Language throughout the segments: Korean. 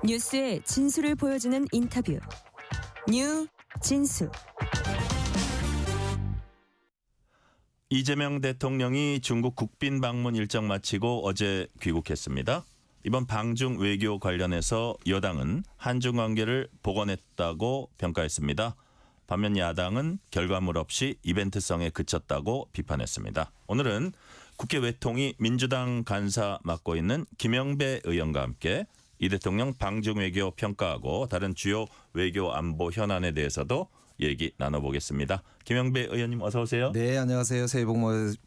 뉴스의 진수를 보여주는 인터뷰. 뉴 진수. 이재명 대통령이 중국 국빈 방문 일정 마치고 어제 귀국했습니다. 이번 방중 외교 관련해서 여당은 한중 관계를 복원했다고 평가했습니다. 반면 야당은 결과물 없이 이벤트성에 그쳤다고 비판했습니다. 오늘은 국회 외통위 민주당 간사 맡고 있는 김영배 의원과 함께 이 대통령 방중 외교 평가하고 다른 주요 외교 안보 현안에 대해서도 얘기 나눠보겠습니다. 김영배 의원님 어서 오세요. 네, 안녕하세요. 새해 복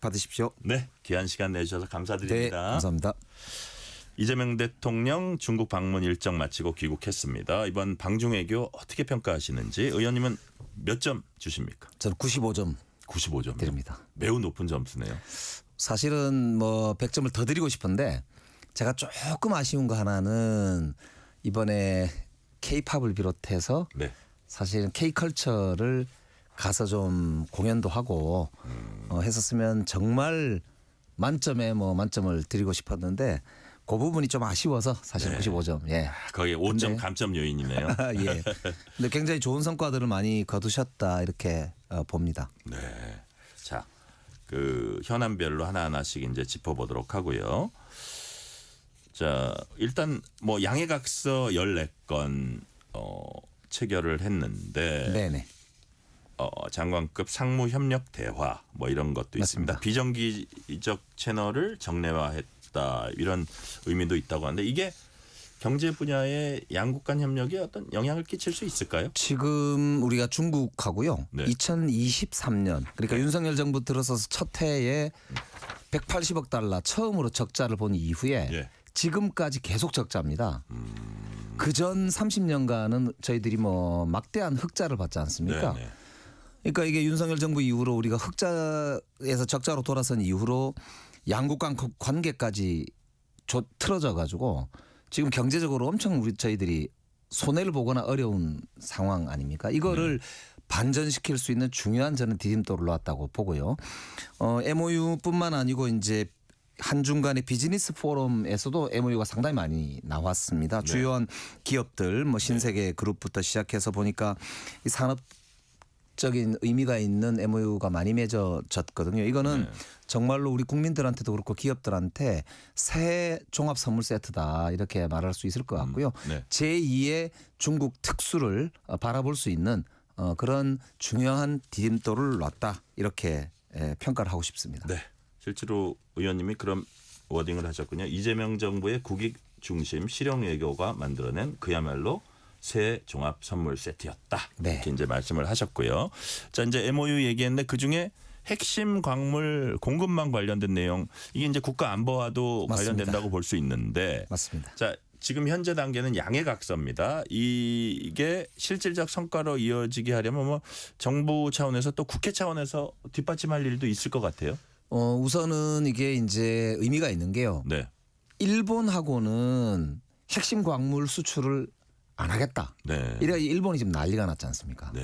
받으십시오. 네, 귀한 시간 내주셔서 감사드립니다. 네, 감사합니다. 이재명 대통령 중국 방문 일정 마치고 귀국했습니다. 이번 방중 외교 어떻게 평가하시는지 의원님은 몇 점 주십니까? 저는 95점 95점 드립니다. 매우 높은 점수네요. 사실은 뭐 100점을 더 드리고 싶은데 제가 조금 아쉬운 거 하나는 이번에 K-팝을 비롯해서 네. 사실은 K-컬처를 가서 좀 공연도 하고 했었으면 정말 만점에 만점을 드리고 싶었는데 그 부분이 좀 아쉬워서 사실 네. 95점. 예. 거기에 5점 근데 감점 요인이네요. 예. 근데 굉장히 좋은 성과들을 많이 거두셨다 이렇게 봅니다. 네. 자, 그 현안별로 하나하나씩 이제 짚어보도록 하고요. 자, 일단 뭐 양해각서 14건 체결을 했는데 네네. 장관급 상무 협력 대화 뭐 이런 것도 맞습니다. 있습니다. 비정기적 채널을 정례화했다 이런 의미도 있다고 하는데 이게 경제 분야의 양국 간 협력에 어떤 영향을 끼칠 수 있을까요? 지금 우리가 중국하고요. 네. 2023년 그러니까 윤석열 정부 들어서서 첫 해에 180억 달러 처음으로 적자를 본 이후에 예. 지금까지 계속 적자입니다. 그전 30년간은 저희들이 뭐 막대한 흑자를 받지 않습니까? 네, 네. 그러니까 이게 윤석열 정부 이후로 우리가 흑자에서 적자로 돌아선 이후로 양국 간 관계까지 틀어져 가지고 지금 경제적으로 엄청 저희들이 손해를 보거나 어려운 상황 아닙니까? 이거를 반전시킬 수 있는 중요한 저는 디딤돌을 놨다고 보고요. MOU뿐만 아니고 이제 한중 간의 비즈니스 포럼에서도 MOU가 상당히 많이 나왔습니다. 네. 주요한 기업들 뭐 신세계 그룹부터 시작해서 보니까 이 산업적인 의미가 있는 MOU가 많이 맺어졌거든요. 이거는 네. 정말로 우리 국민들한테도 그렇고 기업들한테 새 종합 선물 세트다 이렇게 말할 수 있을 것 같고요. 네. 제2의 중국 특수를 바라볼 수 있는 그런 중요한 디딤돌을 놨다 이렇게 평가를 하고 싶습니다. 네. 실제로 의원님이 그런 워딩을 하셨군요. 이재명 정부의 국익 중심 실용 외교가 만들어낸 그야말로 새 종합 선물 세트였다. 네. 이렇게 이제 말씀을 하셨고요. 자, 이제 MOU 얘기했는데 그 중에 핵심 광물 공급망 관련된 내용 이게 이제 국가 안보와도 맞습니다. 관련된다고 볼 수 있는데 맞습니다. 자, 지금 현재 단계는 양해각서입니다. 이게 실질적 성과로 이어지게 하려면 뭐 정부 차원에서 또 국회 차원에서 뒷받침할 일도 있을 것 같아요. 우선은 이게 이제 의미가 있는 게요. 네. 일본하고는 핵심 광물 수출을 안 하겠다. 네. 이래 일본이 지금 난리가 났지 않습니까? 네.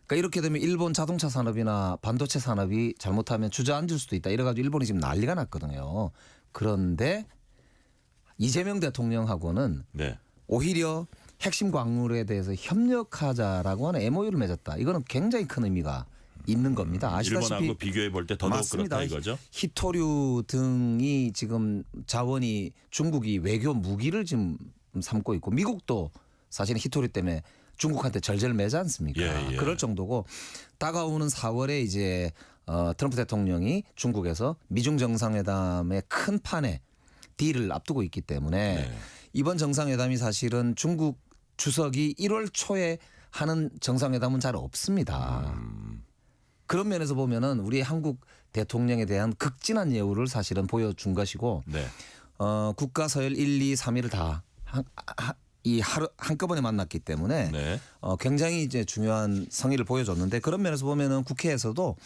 그러니까 이렇게 되면 일본 자동차 산업이나 반도체 산업이 잘못하면 주저앉을 수도 있다. 이래가지고 일본이 지금 난리가 났거든요. 그런데 이재명 대통령하고는 네. 오히려 핵심 광물에 대해서 협력하자라고 하는 MOU를 맺었다. 이거는 굉장히 큰 의미가 있는 겁니다. 아시다시피 일본하고 비교해 볼 때 더더욱 맞습니다. 그렇다 이거죠. 히토류 등이 지금 자원이 중국이 외교 무기를 지금 삼고 있고 미국도 사실은 히토류 때문에 중국한테 절제를 매지 않습니까? 예, 예. 그럴 정도고 다가오는 4월에 이제 트럼프 대통령이 중국에서 미중 정상회담의 큰 판에 딜을 앞두고 있기 때문에 네. 이번 정상회담이 사실은 중국 주석이 1월 초에 하는 정상회담은 잘 없습니다. 그런 면에서 보면은 우리 한국 대통령에 대한 극진한 예우를 사실은 보여준 것이고 네. 국가 서열 1, 2, 3위를 다 하루 한꺼번에 만났기 때문에 네. 굉장히 이제 중요한 성의를 보여줬는데 그런 면에서 보면은 국회에서도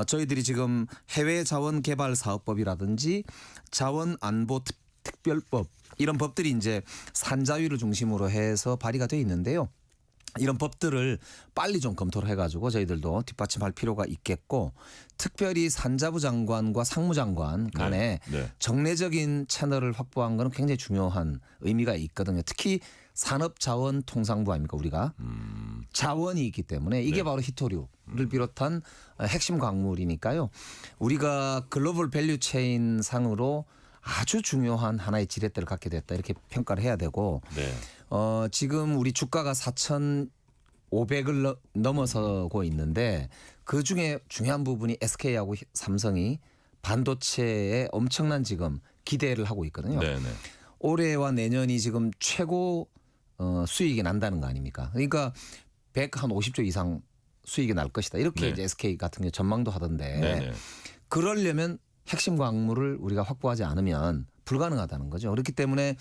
저희들이 지금 해외 자원 개발 사업법이라든지 자원 안보 특별법 이런 법들이 이제 산자위를 중심으로 해서 발의가 돼 있는데요. 이런 법들을 빨리 좀 검토를 해가지고 저희들도 뒷받침할 필요가 있겠고 특별히 산자부 장관과 상무장관 간에 네. 정례적인 채널을 확보한 것은 굉장히 중요한 의미가 있거든요. 특히 산업자원통상부 아닙니까 우리가 자원이 있기 때문에 이게 네. 바로 희토류를 비롯한 핵심 광물이니까요. 우리가 글로벌 밸류 체인 상으로 아주 중요한 하나의 지렛대를 갖게 됐다 이렇게 평가를 해야 되고 네. 지금 우리 주가가 4,500을 넘어서고 있는데 그 중에 중요한 부분이 SK하고 삼성이 반도체에 엄청난 지금 기대를 하고 있거든요. 네. 네. 올해와 내년이 지금 최고 수익이 난다는 거 아닙니까? 그러니까 150조 이상 수익이 날 것이다. 이렇게 네. 이제 SK 같은 경우 전망도 하던데 네. 네. 그러려면 핵심 광물을 우리가 확보하지 않으면 불가능하다는 거죠. 그렇기 때문에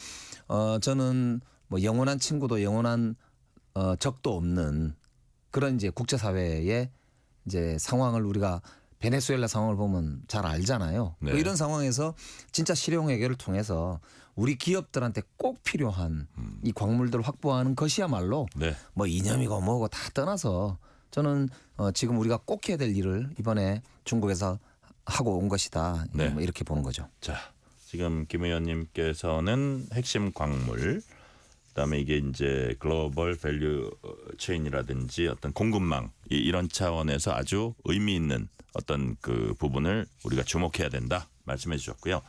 저는 뭐 영원한 친구도 영원한 적도 없는 그런 이제 국제사회의 이제 상황을 우리가 베네수엘라 상황을 보면 잘 알잖아요. 네. 이런 상황에서 진짜 실용 해결을 통해서 우리 기업들한테 꼭 필요한 이 광물들을 확보하는 것이야말로 네. 뭐 이념이고 뭐고 다 떠나서 저는 지금 우리가 꼭 해야 될 일을 이번에 중국에서 하고 온 것이다. 네. 뭐 이렇게 보는 거죠. 자, 지금 김 의원님께서는 핵심 광물, 그다음에 이게 이제 글로벌 밸류 체인이라든지 어떤 공급망 이런 차원에서 아주 의미 있는 어떤 그 부분을 우리가 주목해야 된다 말씀해 주셨고요.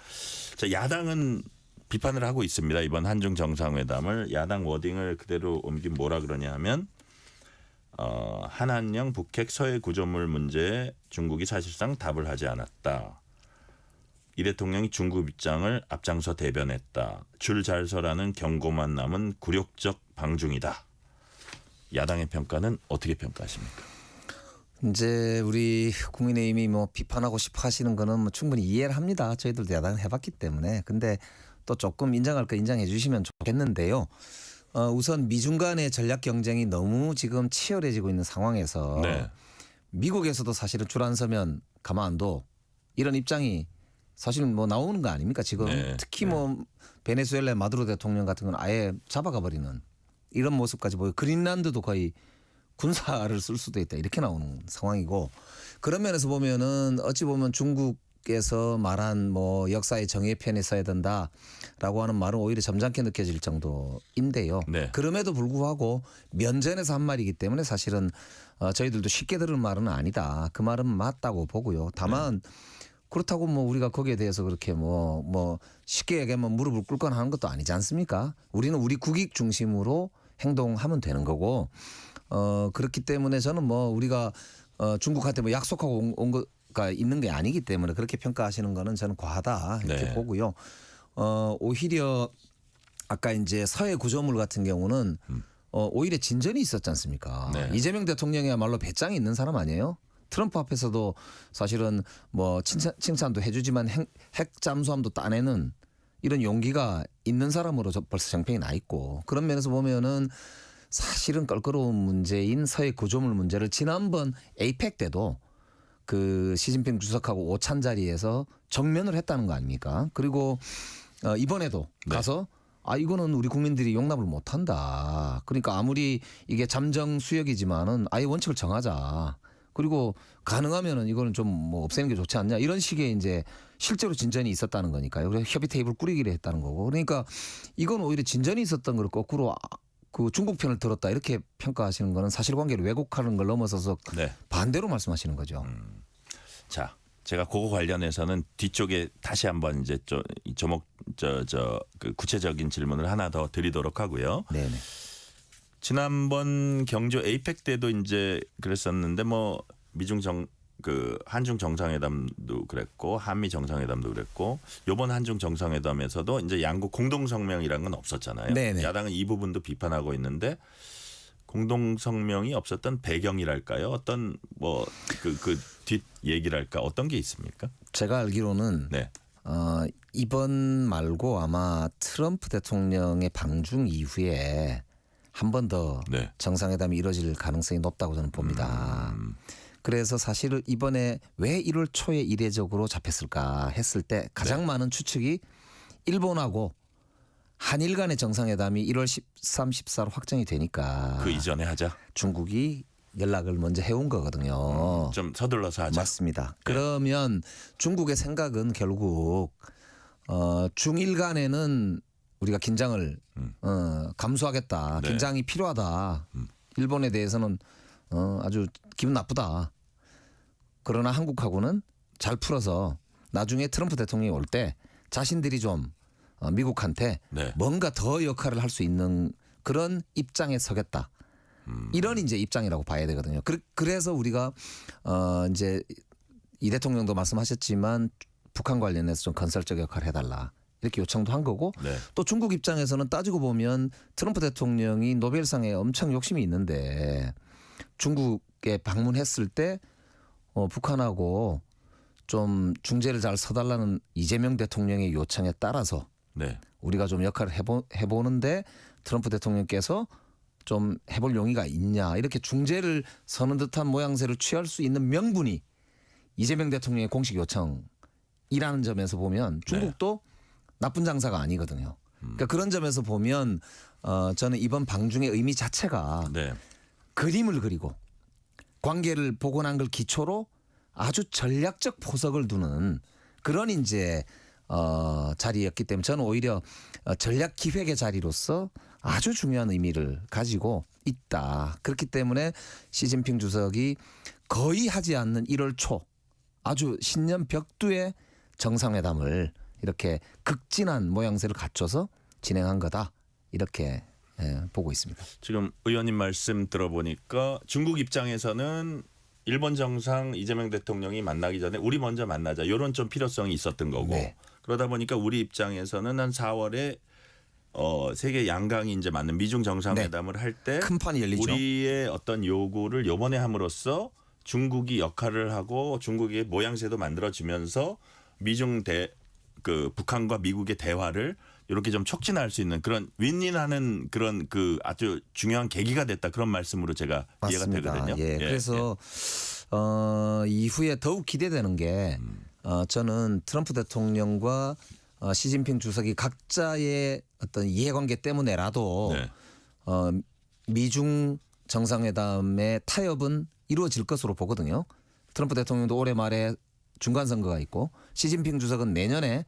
자, 야당은 비판을 하고 있습니다. 이번 한중 정상회담을 야당 워딩을 그대로 옮긴 뭐라 그러냐 하면 한한령 북핵 서해 구조물 문제에 중국이 사실상 답을 하지 않았다. 이 대통령이 중국 입장을 앞장서 대변했다. 줄 잘 서라는 경고만 남은 굴욕적 방중이다. 야당의 평가는 어떻게 평가하십니까? 이제 우리 국민의힘이 뭐 비판하고 싶어 하시는 거는 뭐 충분히 이해를 합니다. 저희들도 야당을 해봤기 때문에. 근데 또 조금 인정할 거 인정해 주시면 좋겠는데요. 우선 미중 간의 전략 경쟁이 너무 지금 치열해지고 있는 상황에서 네. 미국에서도 사실은 줄 안 서면 가만 안 둬. 이런 입장이 사실은 뭐 나오는 거 아닙니까 지금. 네. 특히 뭐 베네수엘라의 마두로 대통령 같은 건 아예 잡아가 버리는 이런 모습까지 보여. 그린란드도 거의 군사를 쓸 수도 있다 이렇게 나오는 상황이고 그런 면에서 보면은 어찌 보면 중국에서 말한 뭐 역사의 정의 편에 서야 된다라고 하는 말은 오히려 점잖게 느껴질 정도인데요. 네. 그럼에도 불구하고 면전에서 한 말이기 때문에 사실은 저희들도 쉽게 들은 말은 아니다. 그 말은 맞다고 보고요. 다만 그렇다고 뭐 우리가 거기에 대해서 그렇게 뭐 쉽게 얘기하면 무릎을 꿇거나 하는 것도 아니지 않습니까? 우리는 우리 국익 중심으로 행동하면 되는 거고 그렇기 때문에 저는 뭐 우리가 중국한테 뭐 약속하고 온 거가 있는 게 아니기 때문에 그렇게 평가하시는 거는 저는 과하다 이렇게 네. 보고요. 오히려 아까 이제 서해 구조물 같은 경우는 오히려 진전이 있었지 않습니까? 네. 이재명 대통령이야말로 배짱이 있는 사람 아니에요? 트럼프 앞에서도 사실은 뭐 칭찬도 해주지만 핵 잠수함도 따내는 이런 용기가 있는 사람으로 벌써 정평이 나 있고 그런 면에서 보면은 사실은 껄끄러운 문제인 서해 구조물 문제를 지난번 에이펙 때도 그 시진핑 주석하고 오찬 자리에서 정면을 했다는 거 아닙니까? 그리고 이번에도 가서 이거는 우리 국민들이 용납을 못한다. 그러니까 아무리 이게 잠정 수역이지만은 아예 원칙을 정하자. 그리고 가능하면은 이거는 좀 뭐 없애는 게 좋지 않냐 이런 식의 이제 실제로 진전이 있었다는 거니까요. 그래서 협의 테이블 꾸리기를 했다는 거고. 그러니까 이건 오히려 진전이 있었던 걸 거꾸로 그 중국 편을 들었다 이렇게 평가하시는 거는 사실관계를 왜곡하는 걸 넘어서서 네. 반대로 말씀하시는 거죠. 자, 제가 그거 관련해서는 뒤쪽에 다시 한번 이제 그 구체적인 질문을 하나 더 드리도록 하고요. 네네. 지난번 경주 에이펙 때도 이제 그랬었는데 뭐 그 한중 정상회담도 그랬고 한미 정상회담도 그랬고 이번 한중 정상회담에서도 이제 양국 공동 성명이라는 건 없었잖아요. 네네. 야당은 이 부분도 비판하고 있는데 공동 성명이 없었던 배경이랄까요? 어떤 뭐 그 뒷 얘기랄까 어떤 게 있습니까? 제가 알기로는 네. 이번 말고 아마 트럼프 대통령의 방중 이후에 한 번 더 네. 정상회담이 이루어질 가능성이 높다고 저는 봅니다. 그래서 사실 이번에 왜 1월 초에 이례적으로 잡혔을까 했을 때 가장 많은 추측이 일본하고 한일 간의 정상회담이 1월 13, 14로 확정이 되니까 그 이전에 하자. 중국이 연락을 먼저 해온 거거든요. 좀 서둘러서 하자. 맞습니다. 그러면 중국의 생각은 결국 중일 간에는 우리가 긴장을 감수하겠다. 네. 긴장이 필요하다. 일본에 대해서는 아주 기분 나쁘다. 그러나 한국하고는 잘 풀어서 나중에 트럼프 대통령이 올 때 자신들이 좀 미국한테 네. 뭔가 더 역할을 할 수 있는 그런 입장에 서겠다. 이런 이제 입장이라고 봐야 되거든요. 그래서 우리가 이제 이 대통령도 말씀하셨지만 북한 관련해서 좀 건설적 역할을 해달라. 이렇게 요청도 한 거고 네. 또 중국 입장에서는 따지고 보면 트럼프 대통령이 노벨상에 엄청 욕심이 있는데 중국에 방문했을 때 북한하고 좀 중재를 잘 서달라는 이재명 대통령의 요청에 따라서 네. 우리가 좀 역할을 해보는데 트럼프 대통령께서 좀 해볼 용의가 있냐 이렇게 중재를 서는 듯한 모양새를 취할 수 있는 명분이 이재명 대통령의 공식 요청이라는 점에서 보면 중국도 나쁜 장사가 아니거든요. 그러니까 그런 점에서 보면 저는 이번 방중의 의미 자체가 네. 그림을 그리고 관계를 복원한 걸 기초로 아주 전략적 포석을 두는 그런 이제 자리였기 때문에 저는 오히려 전략 기획의 자리로서 아주 중요한 의미를 가지고 있다. 그렇기 때문에 시진핑 주석이 거의 하지 않는 1월 초 아주 신년 벽두의 정상회담을 이렇게 극진한 모양새를 갖춰서 진행한 거다. 이렇게 보고 있습니다. 지금 의원님 말씀 들어보니까 중국 입장에서는 일본 정상 이재명 대통령이 만나기 전에 우리 먼저 만나자 이런 좀 필요성이 있었던 거고 네. 그러다 보니까 우리 입장에서는 한 4월에 세계 양강이 이제 맞는 미중 정상회담을 할 때 큰 판이 열리죠. 우리의 어떤 요구를 요번에 함으로써 중국이 역할을 하고 중국의 모양새도 만들어주면서 미중 북한과 미국의 대화를 이렇게 좀 촉진할 수 있는 그런 윈윈하는 그런 그 아주 중요한 계기가 됐다 그런 말씀으로 제가 이해가 맞습니다. 되거든요. 예, 그래서 이후에 더욱 기대되는 게 저는 트럼프 대통령과 시진핑 주석이 각자의 어떤 이해관계 때문에라도 네. 미중 정상회담의 타협은 이루어질 것으로 보거든요. 트럼프 대통령도 올해 말에 중간 선거가 있고 시진핑 주석은 내년에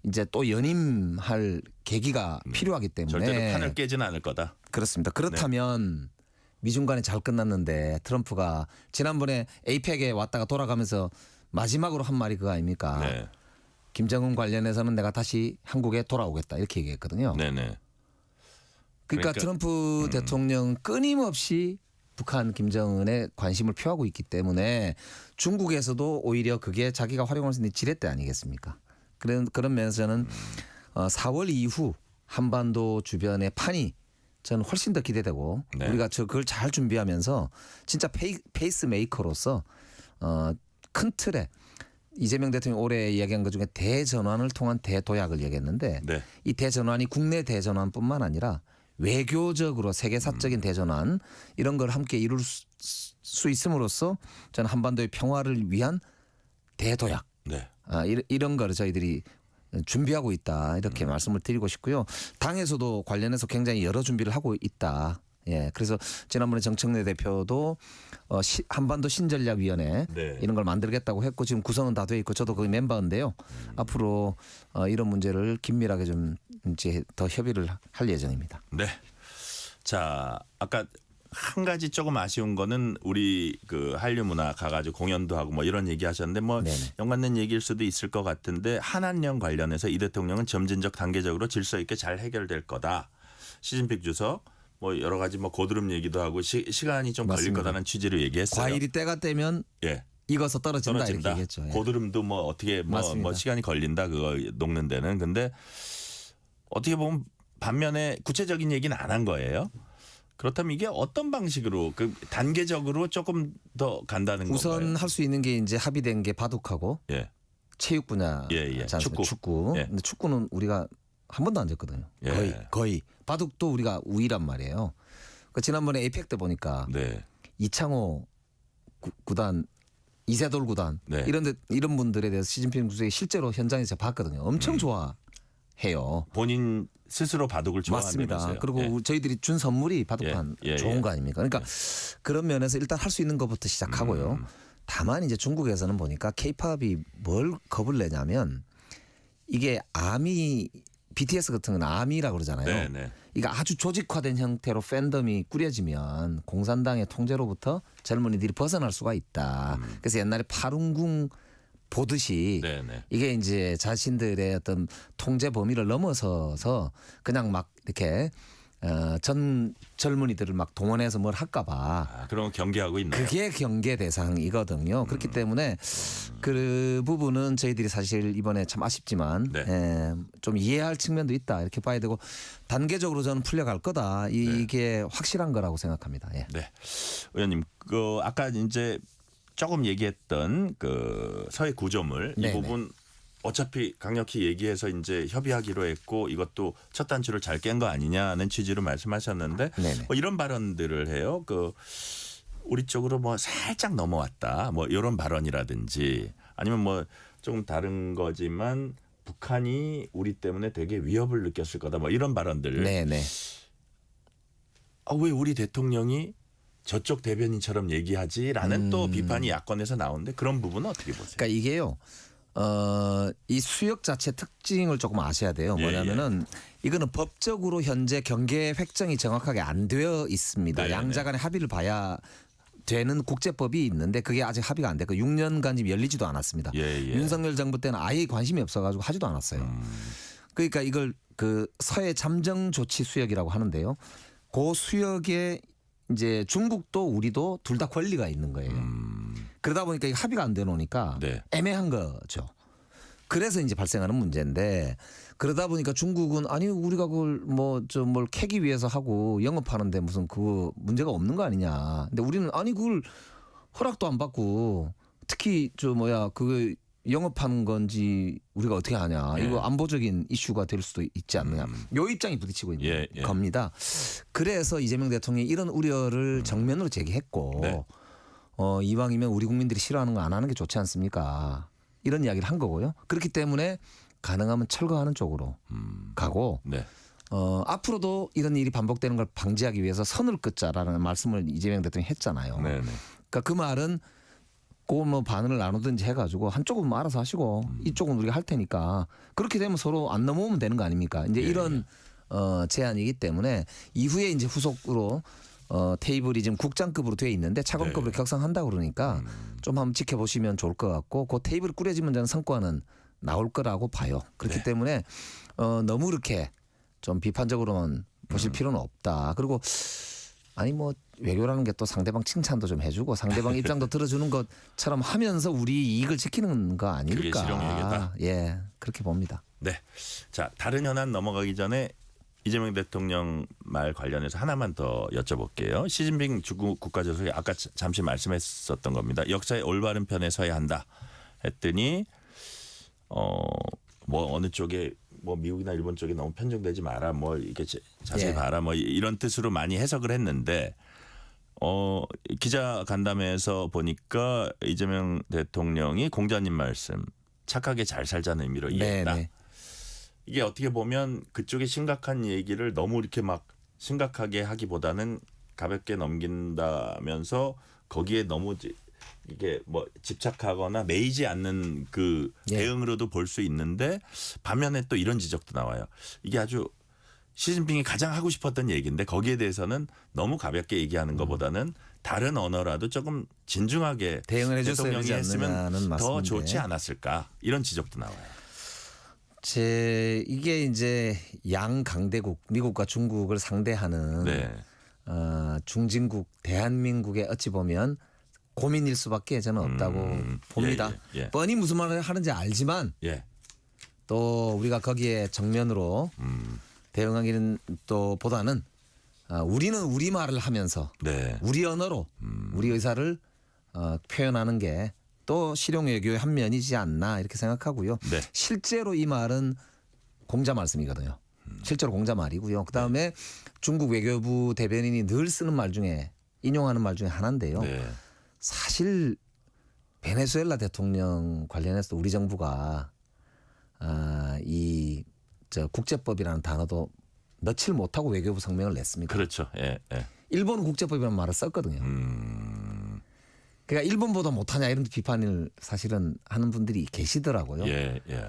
이제 또 연임할 계기가 필요하기 때문에 절대로 판을 깨지는 않을 거다. 그렇습니다. 그렇다면 미중 간에 잘 끝났는데 트럼프가 지난번에 에이펙에 왔다가 돌아가면서 마지막으로 한 말이 그거 아닙니까? 네. 김정은 관련해서는 내가 다시 한국에 돌아오겠다 이렇게 얘기했거든요. 네네. 그러니까 트럼프 대통령 끊임없이 북한 김정은에 관심을 표하고 있기 때문에 중국에서도 오히려 그게 자기가 활용할 수 있는 지렛대 아니겠습니까? 그런 면에서는 4월 이후 한반도 주변의 판이 저는 훨씬 더 기대되고 네. 우리가 그걸 잘 준비하면서 진짜 페이스 메이커로서 큰 틀에 이재명 대통령이 올해 이야기한 것 중에 대전환을 통한 대도약을 얘기했는데 네. 이 대전환이 국내 대전환뿐만 아니라 외교적으로 세계사적인 대전환 이런 걸 함께 이룰 수 있음으로써 저는 한반도의 평화를 위한 대도약 네. 이런 거를 저희들이 준비하고 있다 이렇게 말씀을 드리고 싶고요. 당에서도 관련해서 굉장히 여러 준비를 하고 있다. 예, 그래서 지난번에 정청래 대표도 한반도 신전략위원회 네. 이런 걸 만들겠다고 했고 지금 구성은 다 돼 있고 저도 그 멤버인데요. 앞으로 이런 문제를 긴밀하게 좀 이제 더 협의를 할 예정입니다. 네. 자, 아까 한 가지 조금 아쉬운 거는 우리 그 한류 문화 가가지고 공연도 하고 뭐 이런 얘기 하셨는데 뭐 네네. 연관된 얘기일 수도 있을 것 같은데 한한령 관련해서 이 대통령은 점진적 단계적으로 질서 있게 잘 해결될 거다. 시진핑 주석 뭐 여러 가지 뭐 고드름 얘기도 하고 시간이 좀 걸릴 맞습니다. 거다는 취지로 얘기했어요. 과일이 때가 되면 예. 익어서 떨어진다 이렇게 떨어진다. 얘기했죠. 예. 고드름도 뭐 어떻게 뭐 맞습니다. 시간이 걸린다 그거 녹는 데는 근데 어떻게 보면 반면에 구체적인 얘기는 안 한 거예요. 그렇다면 이게 어떤 방식으로 그 단계적으로 조금 더 간다는 우선 건가요? 할 수 있는 게 이제 합의된 게 바둑하고 예. 체육 분야 예. 축구. 예. 근데 축구는 우리가 한 번도 안 졌거든요. 예. 거의. 바둑도 우리가 우위란 말이에요. 그 지난번에 에이펙 때 보니까 네. 이창호 구단, 이세돌 구단 네. 이런 분들에 대해서 시진핑 주석이 실제로 현장에서 봤거든요. 엄청 좋아해 해요. 본인 스스로 바둑을 맞습니다. 좋아한다면서요. 그리고 예. 저희들이 준 선물이 바둑판 예, 예, 좋은 예. 거 아닙니까? 그러니까 그런 면에서 일단 할 수 있는 것부터 시작하고요. 다만 이제 중국에서는 보니까 케이팝이 뭘 겁을 내냐면 이게 아미 BTS 같은 건 아미라고 그러잖아요. 네, 네. 이게 아주 조직화된 형태로 팬덤이 꾸려지면 공산당의 통제로부터 젊은이들이 벗어날 수가 있다. 그래서 옛날에 파룬궁 보듯이 네, 네. 이게 이제 자신들의 어떤 통제 범위를 넘어서서 그냥 막 이렇게 전 젊은이들을 막 동원해서 뭘 할까봐 아, 그런 거 경계하고 있나요? 그게 경계 대상이거든요. 그렇기 때문에 그 부분은 저희들이 사실 이번에 참 아쉽지만 네. 좀 이해할 측면도 있다 이렇게 봐야 되고 단계적으로 저는 풀려갈 거다 이게 확실한 거라고 생각합니다. 예. 네, 의원님, 그 아까 이제 조금 얘기했던 그 서해 구조물 이 네네. 부분 어차피 강력히 얘기해서 이제 협의하기로 했고 이것도 첫 단추를 잘 깬 거 아니냐는 취지로 말씀하셨는데 네네. 뭐 이런 발언들을 해요. 그 우리 쪽으로 뭐 살짝 넘어왔다, 뭐 이런 발언이라든지 아니면 뭐 좀 다른 거지만 북한이 우리 때문에 되게 위협을 느꼈을 거다, 뭐 이런 발언들. 네네. 아, 왜 우리 대통령이 저쪽 대변인처럼 얘기하지라는 또 비판이 야권에서 나오는데 그런 부분은 어떻게 보세요? 그러니까 이게요. 이 수역 자체 특징을 조금 아셔야 돼요. 예, 뭐냐면은 이거는 법적으로 현재 경계 획정이 정확하게 안 되어 있습니다. 네, 양자 간의 합의를 봐야 되는 국제법이 있는데 그게 아직 합의가 안 됐고 6년간 지금 열리지도 않았습니다. 예, 예. 윤석열 정부 때는 아예 관심이 없어가지고 하지도 않았어요. 그러니까 이걸 그 서해 잠정 조치 수역이라고 하는데요. 그 수역에 이제 중국도 우리도 둘 다 권리가 있는 거예요. 그러다 보니까 이게 합의가 안 돼 놓으니까 네. 애매한 거죠. 그래서 이제 발생하는 문제인데 그러다 보니까 중국은 아니 우리가 그걸 뭐 좀 뭘 캐기 위해서 하고 영업하는데 무슨 그거 문제가 없는 거 아니냐. 근데 우리는 아니 그걸 허락도 안 받고 특히 저 뭐야 그거 영업하는 건지 우리가 어떻게 하냐. 예. 이거 안보적인 이슈가 될 수도 있지 않느냐. 요 입장이 부딪히고 있는 예, 예. 겁니다. 그래서 이재명 대통령이 이런 우려를 정면으로 제기했고 네. 이왕이면 우리 국민들이 싫어하는 거 안 하는 게 좋지 않습니까? 이런 이야기를 한 거고요. 그렇기 때문에 가능하면 철거하는 쪽으로 가고 네. 앞으로도 이런 일이 반복되는 걸 방지하기 위해서 선을 긋자라는 말씀을 이재명 대통령이 했잖아요. 네, 네. 그러니까 그 말은 그 뭐 반을 나누든지 해가지고 한쪽은 뭐 알아서 하시고 이쪽은 우리가 할 테니까 그렇게 되면 서로 안 넘어오면 되는 거 아닙니까? 이제 예, 이런 제안이기 때문에 이후에 이제 후속으로 테이블이 지금 국장급으로 돼 있는데 차관급으로 네. 격상한다고 그러니까 좀 한번 지켜보시면 좋을 것 같고 그 테이블이 꾸려지면 저는 성과는 나올 거라고 봐요. 그렇기 네. 때문에 너무 이렇게 좀 비판적으로만 보실 필요는 없다. 그리고 아니 뭐 외교라는 게 또 상대방 칭찬도 좀 해주고 상대방 입장도 들어주는 것처럼 하면서 우리 이익을 지키는 거 아닐까. 그게 실용이겠다. 예, 그렇게 봅니다. 네. 자, 다른 현안 넘어가기 전에 이재명 대통령 말 관련해서 하나만 더 여쭤볼게요. 시진핑 중국 국가주석이 아까 잠시 말씀했었던 겁니다. 역사의 올바른 편에 서야 한다 했더니 뭐 어느 쪽에 뭐 미국이나 일본 쪽에 너무 편중되지 마라, 뭐 이렇게 자세히 예. 봐라, 뭐 이런 뜻으로 많이 해석을 했는데 기자 간담회에서 보니까 이재명 대통령이 공자님 말씀 착하게 잘 살자는 의미로 이해했다. 네. 이게 어떻게 보면 그쪽의 심각한 얘기를 너무 이렇게 막 심각하게 하기보다는 가볍게 넘긴다면서 거기에 너무 이게 뭐 집착하거나 매이지 않는 그 예. 대응으로도 볼 수 있는데 반면에 또 이런 지적도 나와요. 이게 아주 시진핑이 가장 하고 싶었던 얘기인데 거기에 대해서는 너무 가볍게 얘기하는 것보다는 다른 언어라도 조금 진중하게 대응을 해줬어야 대통령이 되지 했으면 않느냐는 더 말씀인데. 좋지 않았을까, 이런 지적도 나와요. 이게 이제 양강대국 미국과 중국을 상대하는 네. 중진국 대한민국의 어찌 보면 고민일 수밖에 저는 없다고 봅니다. 예. 뻔히 무슨 말을 하는지 알지만 예. 또 우리가 거기에 정면으로 대응하기는 또 보다는 우리는 우리 말을 하면서 네. 우리 언어로 우리 의사를 표현하는 게 또 실용 외교의 한 면이지 않나 이렇게 생각하고요. 네. 실제로 이 말은 공자 말씀이거든요. 실제로 공자 말이고요. 그다음에 중국 외교부 대변인이 늘 쓰는 말 중에 인용하는 말 중에 하나인데요. 네. 사실 베네수엘라 대통령 관련해서 우리 정부가 이 저 국제법이라는 단어도 넣질 못하고 외교부 성명을 냈습니다. 그렇죠. 예, 예. 일본은 국제법이라는 말을 썼거든요. 그러니까 일본보다 못하냐 이런 비판을 사실은 하는 분들이 계시더라고요. 예, 예.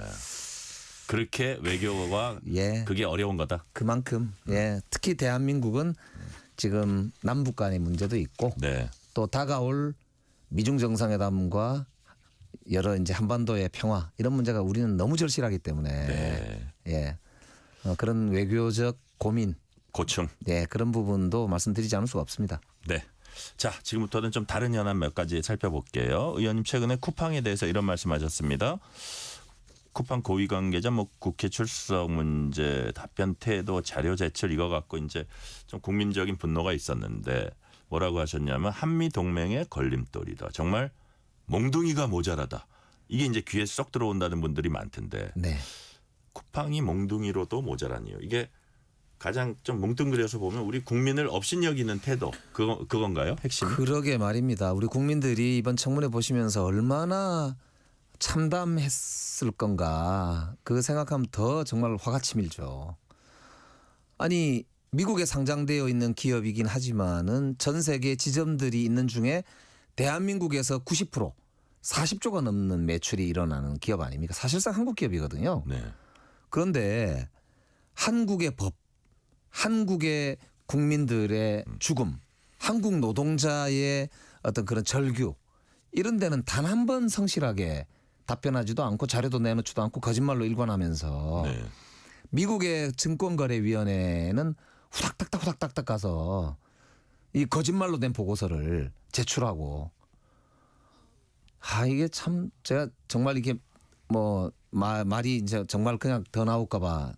그렇게 외교가 예. 그게 어려운 거다. 그만큼 특히 대한민국은 지금 남북 간의 문제도 있고 네. 또 다가올 미중 정상회담과 여러 이제 한반도의 평화 이런 문제가 우리는 너무 절실하기 때문에 네. 예. 그런 외교적 고민 고충. 그런 부분도 말씀드리지 않을 수가 없습니다. 네. 자, 지금부터는 좀 다른 현안 몇 가지 살펴볼게요. 의원님 최근에 쿠팡에 대해서 이런 말씀하셨습니다. 쿠팡 고위 관계자 국회 출석 문제 답변 태도 자료 제출 이거 갖고 이제 좀 국민적인 분노가 있었는데 뭐라고 하셨냐면 한미 동맹의 걸림돌이다. 정말 몽둥이가 모자라다. 이게 이제 귀에 쏙 들어온다는 분들이 많던데 네. 쿠팡이 몽둥이로도 모자라니요. 이게 가장 좀 뭉뚱그려서 보면 우리 국민을 업신여기는 태도 그건가요? 핵심? 그러게 말입니다. 우리 국민들이 이번 청문회 보시면서 얼마나 참담했을 건가 그 생각하면 더 정말 화가 치밀죠. 아니 미국에 상장되어 있는 기업이긴 하지만은 전 세계 지점들이 있는 중에 대한민국에서 90% 40조가 넘는 매출이 일어나는 기업 아닙니까? 사실상 한국 기업이거든요. 네. 그런데 한국의 법, 한국의 국민들의 죽음, 한국 노동자의 어떤 그런 절규 이런 데는 단 한 번 성실하게 답변하지도 않고 자료도 내놓지도 않고 거짓말로 일관하면서 네. 미국의 증권거래위원회는 후닥닥닥 가서 이 거짓말로 낸 보고서를 제출하고 이게 참 제가 정말 이게 뭐 말이 이제 정말 그냥 더 나올까봐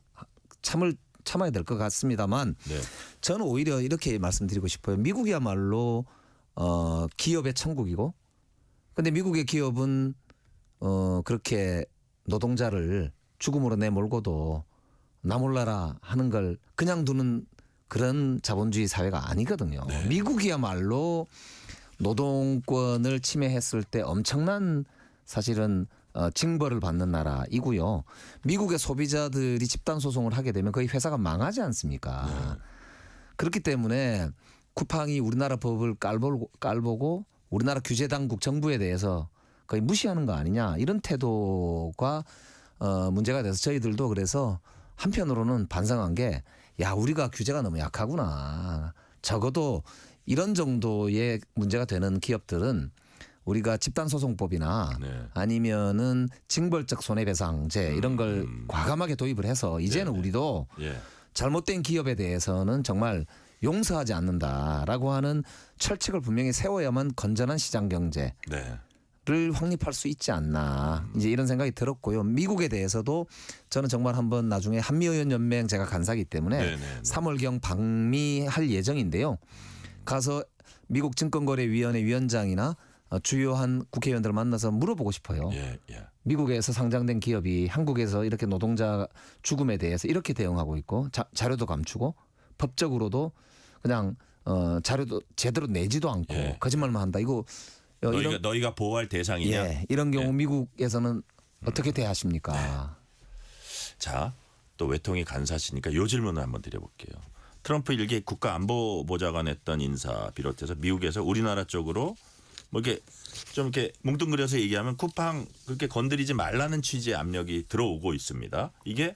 참아야 될 것 같습니다만 네. 저는 오히려 이렇게 말씀드리고 싶어요. 미국이야말로 기업의 천국이고 근데 미국의 기업은 그렇게 노동자를 죽음으로 내몰고도 나 몰라라 하는 걸 그냥 두는 그런 자본주의 사회가 아니거든요. 네. 미국이야말로 노동권을 침해했을 때 엄청난 사실은 징벌을 받는 나라이고요. 미국의 소비자들이 집단 소송을 하게 되면 거의 회사가 망하지 않습니까? 네. 그렇기 때문에 쿠팡이 우리나라 법을 깔보고 우리나라 규제 당국 정부에 대해서 거의 무시하는 거 아니냐 이런 태도가 문제가 돼서 저희들도 그래서 한편으로는 반성한 게 야 우리가 규제가 너무 약하구나. 적어도 이런 정도의 문제가 되는 기업들은 우리가 집단소송법이나 네. 아니면은 징벌적 손해배상제 이런 걸 과감하게 도입을 해서 이제는 네네. 우리도 예. 잘못된 기업에 대해서는 정말 용서하지 않는다라고 하는 철칙을 분명히 세워야만 건전한 시장 경제를 네. 확립할 수 있지 않나 이제 이런 생각이 들었고요. 미국에 대해서도 저는 정말 한번 나중에 한미의원연맹 제가 간사기 때문에 네네. 3월경 방미할 예정인데요. 가서 미국 증권거래위원회 위원장이나 주요한 국회의원들을 만나서 물어보고 싶어요. 예, 예. 미국에서 상장된 기업이 한국에서 이렇게 노동자 죽음에 대해서 이렇게 대응하고 있고 자료도 감추고 법적으로도 그냥 자료도 제대로 내지도 않고 예. 거짓말만 한다. 이거 너희가 보호할 대상이냐? 이런 경우 예. 미국에서는 어떻게 대하십니까? 자, 또 외통위 간사시니까 요 질문을 한번 드려볼게요. 트럼프 일개 국가안보보좌관 했던 인사 비롯해서 미국에서 우리나라 쪽으로 뭐 이렇게 좀 이렇게 뭉뚱그려서 얘기하면 쿠팡 그렇게 건드리지 말라는 취지의 압력이 들어오고 있습니다. 이게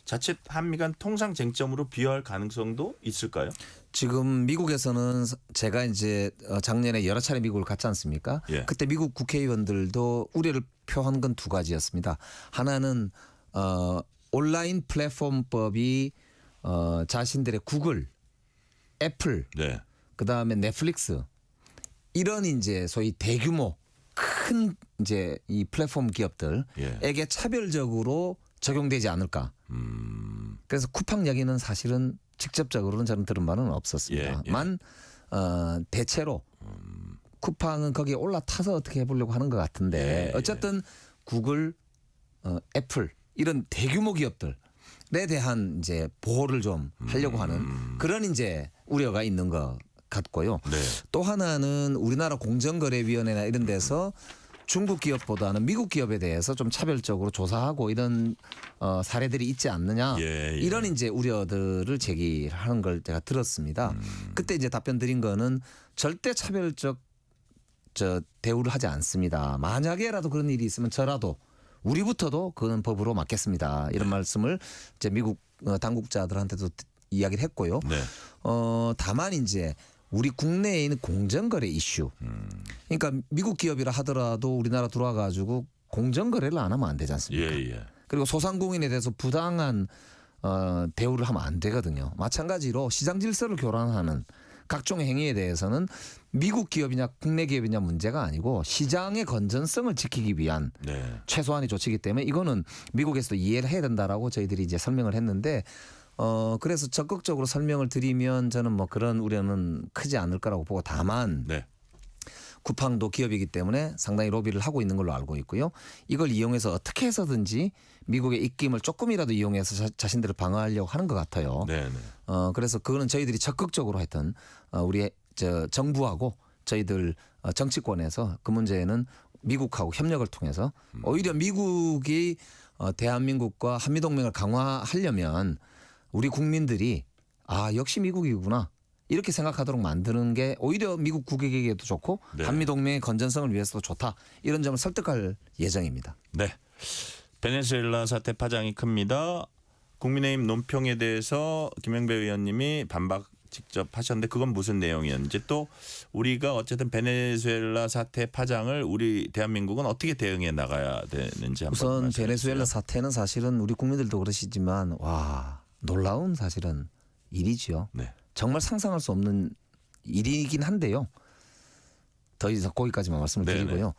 자칫 한미 간 통상 쟁점으로 비화할 가능성도 있을까요? 지금 미국에서는 제가 이제 작년에 여러 차례 미국을 갔지 않습니까? 예. 그때 미국 국회의원들도 우려를 표한 건 두 가지였습니다. 하나는 온라인 플랫폼법이 자신들의 구글, 애플, 네. 그다음에 넷플릭스 이런 이제 소위 대규모 큰 이제 이 플랫폼 기업들에게 예. 차별적으로 적용되지 않을까. 그래서 쿠팡 얘기는 사실은 직접적으로는 저는 들은 바는 없었습니다. 예. 만 대체로 쿠팡은 거기에 올라타서 어떻게 해보려고 하는 것 같은데 예. 어쨌든 구글, 애플 이런 대규모 기업들에 대한 이제 보호를 좀 하려고 하는 그런 이제 우려가 있는 것 같고요. 네. 또 하나는 우리나라 공정거래위원회나 이런 데서 중국 기업보다는 미국 기업에 대해서 좀 차별적으로 조사하고 이런 사례들이 있지 않느냐 예, 예. 이런 이제 우려들을 제기하는 걸 제가 들었습니다. 그때 이제 답변 드린 거는 절대 차별적 대우를 하지 않습니다. 만약에라도 그런 일이 있으면 저라도 우리부터도 그건 법으로 막겠습니다. 이런 말씀을 이제 미국 당국자들한테도 이야기를 했고요. 네. 다만 이제 우리 국내에 있는 공정거래 이슈. 그러니까 미국 기업이라 하더라도 우리나라 들어와 가지고 공정거래를 안 하면 안 되지 않습니까? 예. 그리고 소상공인에 대해서 부당한 대우를 하면 안 되거든요. 마찬가지로 시장 질서를 교란하는 각종의 행위에 대해서는 미국 기업이냐 국내 기업이냐 문제가 아니고 시장의 건전성을 지키기 위한 네. 최소한의 조치이기 때문에 이거는 미국에서도 이해를 해야 된다라고 저희들이 이제 설명을 했는데 그래서 적극적으로 설명을 드리면 저는 뭐 그런 우려는 크지 않을 거라고 보고 다만 네. 쿠팡도 기업이기 때문에 상당히 로비를 하고 있는 걸로 알고 있고요. 이걸 이용해서 어떻게 해서든지 미국의 입김을 조금이라도 이용해서 자신들을 방어하려고 하는 것 같아요. 네. 그래서 그거는 저희들이 적극적으로 했던 우리 정부하고 저희들 정치권에서 그 문제에는 미국하고 협력을 통해서 오히려 미국이 대한민국과 한미동맹을 강화하려면 우리 국민들이 역시 미국이구나. 이렇게 생각하도록 만드는 게 오히려 미국 국익에게도 좋고 네. 한미동맹의 건전성을 위해서도 좋다. 이런 점을 설득할 예정입니다. 네. 베네수엘라 사태 파장이 큽니다. 국민의힘 논평에 대해서 김영배 의원님이 반박 직접 하셨는데 그건 무슨 내용이었는지 또 우리가 어쨌든 베네수엘라 사태 파장을 우리 대한민국은 어떻게 대응해 나가야 되는지 한번 우선 말씀해 베네수엘라 주세요. 사태는 사실은 우리 국민들도 그러시지만 놀라운 사실은 일이죠. 네. 정말 상상할 수 없는 일이긴 한데요. 더 이상 거기까지만 말씀을 네네. 드리고요.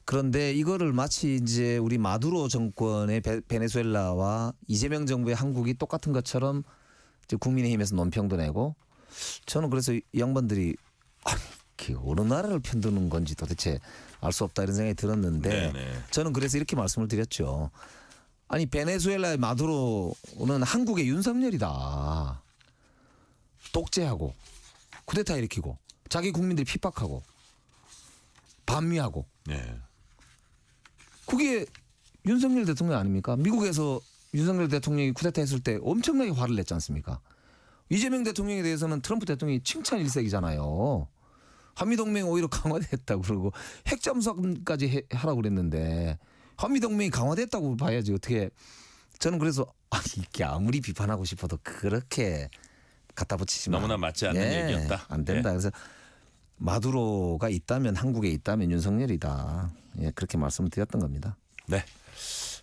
그런데 이거를 마치 이제 우리 마두로 정권의 베네수엘라와 이재명 정부의 한국이 똑같은 것처럼 이제 국민의힘에서 논평도 내고 저는 그래서 이 양반들이 어느 나라를 편드는 건지 도대체 알 수 없다 이런 생각이 들었는데 네네. 저는 그래서 이렇게 말씀을 드렸죠. 아니 베네수엘라의 마두로는 한국의 윤석열이다. 독재하고 쿠데타 일으키고 자기 국민들이 핍박하고 반미하고 네. 그게 윤석열 대통령 아닙니까? 미국에서 윤석열 대통령이 쿠데타 했을 때 엄청나게 화를 냈지 않습니까? 이재명 대통령에 대해서는 트럼프 대통령이 칭찬 일색이잖아요. 한미동맹 오히려 강화됐다고 그러고 핵잠수함까지 하라고 그랬는데 한미동맹이 강화됐다고 봐야지 어떻게. 저는 그래서 이게 아무리 비판하고 싶어도 그렇게 갖다 붙이지 마. 너무나 맞지 않는 얘기였다. 안 된다. 예. 그래서 마두로가 있다면 한국에 있다면 윤석열이다. 그렇게 말씀을 드렸던 겁니다. 네.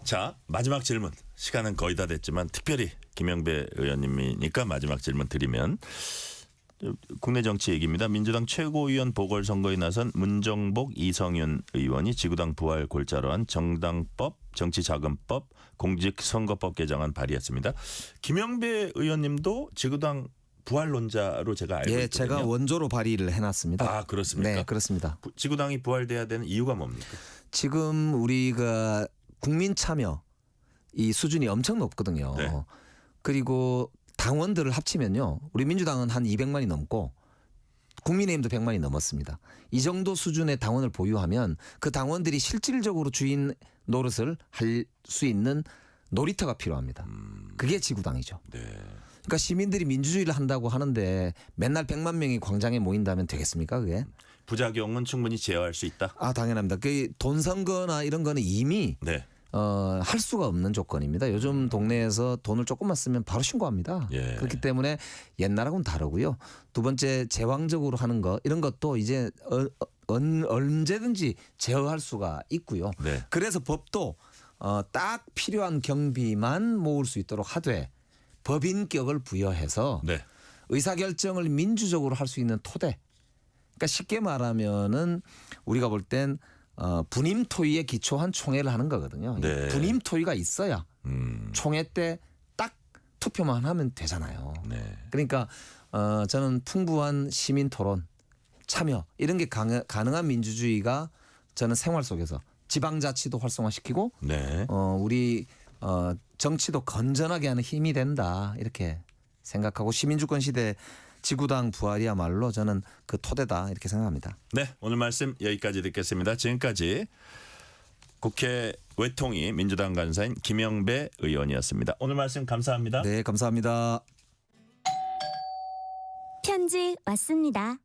자, 마지막 질문. 시간은 거의 다 됐지만 특별히 김영배 의원님이니까 마지막 질문 드리면 국내 정치 얘기입니다. 민주당 최고위원 보궐선거에 나선 문정복 이성윤 의원이 지구당 부활 골자로 한 정당법, 정치자금법, 공직선거법 개정안 발의했습니다. 김영배 의원님도 지구당 부활론자로 제가 알고 있거든요. 제가 원조로 발의를 해놨습니다. 그렇습니까? 네, 그렇습니다. 지구당이 부활돼야 되는 이유가 뭡니까? 지금 우리가 국민 참여 이 수준이 엄청 높거든요. 네. 그리고 당원들을 합치면요. 우리 민주당은 한 200만이 넘고 국민의힘도 100만이 넘었습니다. 이 정도 수준의 당원을 보유하면 그 당원들이 실질적으로 주인 노릇을 할 수 있는 놀이터가 필요합니다. 그게 지구당이죠. 네. 그러니까 시민들이 민주주의를 한다고 하는데 맨날 100만 명이 광장에 모인다면 되겠습니까? 그게? 부작용은 충분히 제어할 수 있다. 당연합니다. 그 돈 선거나 이런 거는 이미 네. 할 수가 없는 조건입니다. 요즘 동네에서 돈을 조금만 쓰면 바로 신고합니다. 예. 그렇기 때문에 옛날하고는 다르고요. 두 번째 제왕적으로 하는 거 이런 것도 이제 언제든지 제어할 수가 있고요. 네. 그래서 법도 딱 필요한 경비만 모을 수 있도록 하되 법인격을 부여해서 네. 의사결정을 민주적으로 할 수 있는 토대. 그러니까 쉽게 말하면은 우리가 볼 땐 분임 토의에 기초한 총회를 하는 거거든요. 네. 분임 토의가 있어야 총회 때 딱 투표만 하면 되잖아요. 네. 그러니까 저는 풍부한 시민 토론, 참여 이런 게 가능한 민주주의가 저는 생활 속에서 지방자치도 활성화시키고 네. 우리 정치도 건전하게 하는 힘이 된다 이렇게 생각하고 시민주권 시대 지구당 부활이야말로 저는 그 토대다 이렇게 생각합니다. 네, 오늘 말씀 여기까지 듣겠습니다. 지금까지 국회 외통위 민주당 간사인 김영배 의원이었습니다. 오늘 말씀 감사합니다. 네, 감사합니다. 편지 왔습니다.